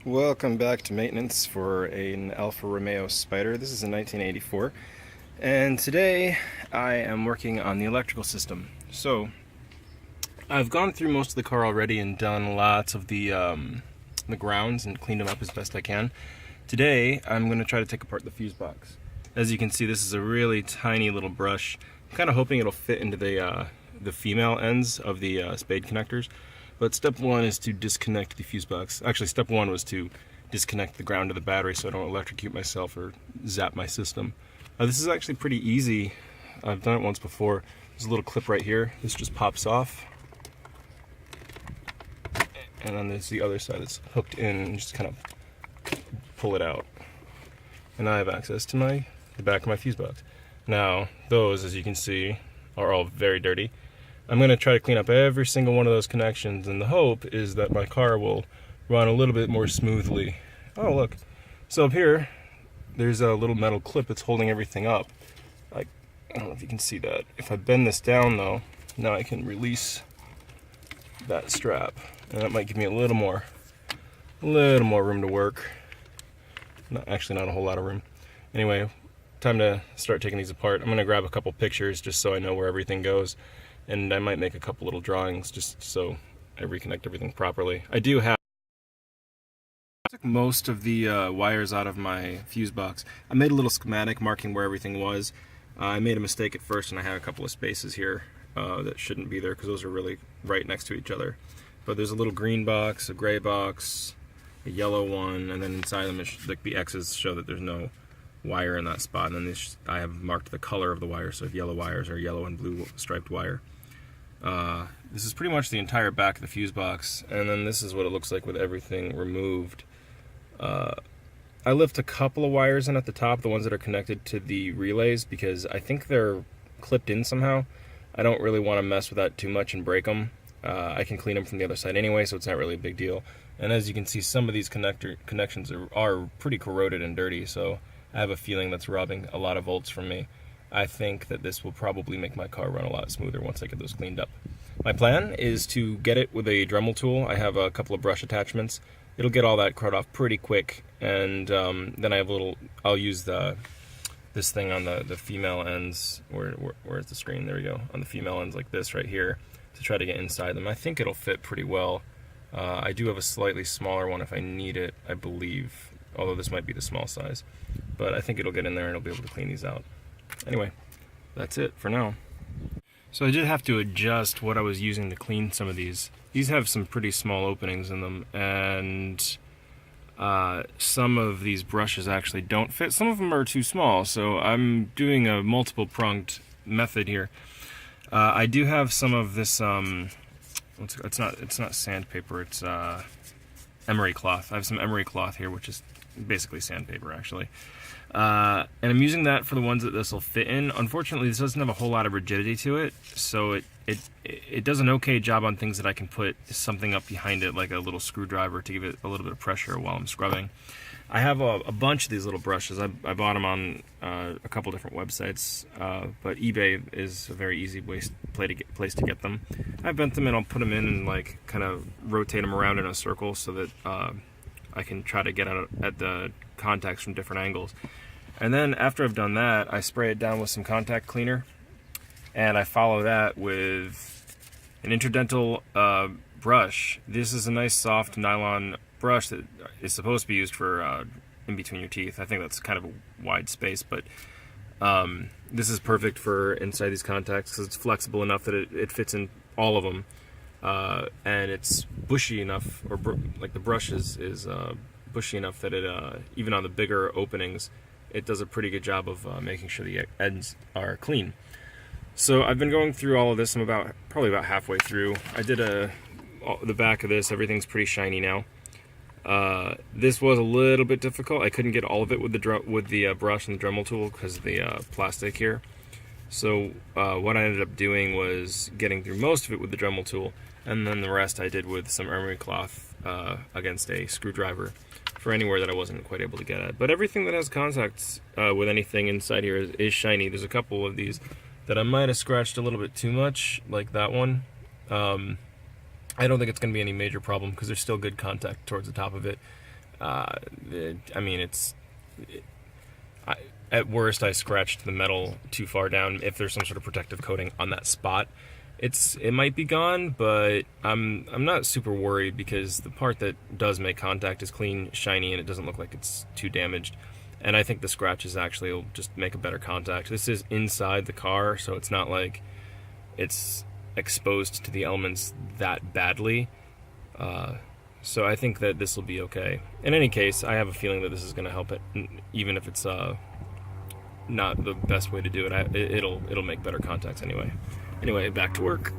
Welcome back to maintenance for an Alfa Romeo Spider. This is a 1984, and today I am working on the electrical system. So I've gone through most of the car already and done lots of the grounds and cleaned them up as best I can. Today I'm going to try to take apart the fuse box. As you can see, this is a really tiny little brush. I'm kind of hoping it'll fit into the female ends of the spade connectors. But step one is to disconnect the fuse box. Actually, step one was to disconnect the ground to the battery so I don't electrocute myself or zap my system. This is actually pretty easy. I've done it once before. There's a little clip right here. This just pops off. And then there's the other side that's hooked in and just kind of pull it out. And now I have access to the back of my fuse box. Now, those, as you can see, are all very dirty. I'm going to try to clean up every single one of those connections, and the hope is that my car will run a little bit more smoothly. Oh, look. So up here, there's a little metal clip that's holding everything up. I don't know if you can see that. If I bend this down, though, now I can release that strap, and that might give me a little more room to work. Not a whole lot of room. Anyway, time to start taking these apart. I'm going to grab a couple pictures just so I know where everything goes. And I might make a couple little drawings just so I reconnect everything properly. I took most of the wires out of my fuse box. I made a little schematic marking where everything was. I made a mistake at first and I had a couple of spaces here that shouldn't be there because those are really right next to each other. But there's a little green box, a gray box, a yellow one, and then inside them, like the X's show that there's no wire in that spot. And then I have marked the color of the wire, so if yellow wires are yellow and blue striped wire. This is pretty much the entire back of the fuse box, and then this is what it looks like with everything removed. I left a couple of wires in at the top, the ones that are connected to the relays, because I think they're clipped in somehow. I don't really want to mess with that too much and break them. I can clean them from the other side anyway, so it's not really a big deal. And as you can see, some of these connections are pretty corroded and dirty, so I have a feeling that's robbing a lot of volts from me. I think that this will probably make my car run a lot smoother once I get those cleaned up. My plan is to get it with a Dremel tool. I have a couple of brush attachments. It'll get all that crud off pretty quick, and then I have I'll use this thing on the female ends. Where's the screen? There we go. On the female ends like this right here to try to get inside them. I think it'll fit pretty well. I do have a slightly smaller one if I need it, I believe, although this might be the small size. But I think it'll get in there and it'll be able to clean these out. Anyway, that's it for now. So I did have to adjust what I was using to clean some of these. These have some pretty small openings in them, and some of these brushes actually don't fit. Some of them are too small, so I'm doing a multiple pronged method here. I do have some of this, it's not sandpaper, it's emery cloth. I have some emery cloth here, which is basically sandpaper actually. And I'm using that for the ones that this will fit in. Unfortunately, this doesn't have a whole lot of rigidity to it, so it does an okay job on things that I can put something up behind it, like a little screwdriver to give it a little bit of pressure while I'm scrubbing. I have a bunch of these little brushes. I bought them on a couple different websites, but eBay is a very easy place to get them. I bent them and I'll put them in and like kind of rotate them around in a circle so that I can try to get at the contacts from different angles. And then after I've done that, I spray it down with some contact cleaner, and I follow that with an interdental brush. This is a nice soft nylon brush that is supposed to be used for in between your teeth. I think that's kind of a wide space, but this is perfect for inside these contacts because it's flexible enough that it fits in all of them. And it's bushy enough, or like the brush is bushy enough that it even on the bigger openings, it does a pretty good job of making sure the ends are clean. So I've been going through all of this. I'm probably about halfway through. I did the back of this. Everything's pretty shiny now. This was a little bit difficult. I couldn't get all of it with the brush and the Dremel tool because of the plastic here. So what I ended up doing was getting through most of it with the Dremel tool, and then the rest I did with some emery cloth against a screwdriver for anywhere that I wasn't quite able to get at. But everything that has contacts with anything inside here is shiny. There's a couple of these that I might have scratched a little bit too much, like that one. I don't think it's going to be any major problem because there's still good contact towards the top of it. I mean, at worst, I scratched the metal too far down. If there's some sort of protective coating on that spot, it might be gone, but I'm not super worried because the part that does make contact is clean, shiny, and it doesn't look like it's too damaged. And I think the scratches actually will just make a better contact. This is inside the car, so it's not like it's exposed to the elements that badly. So I think that this will be okay. In any case, I have a feeling that this is going to help it, even if it's not the best way to do it. It'll make better contacts anyway. Anyway, back to work.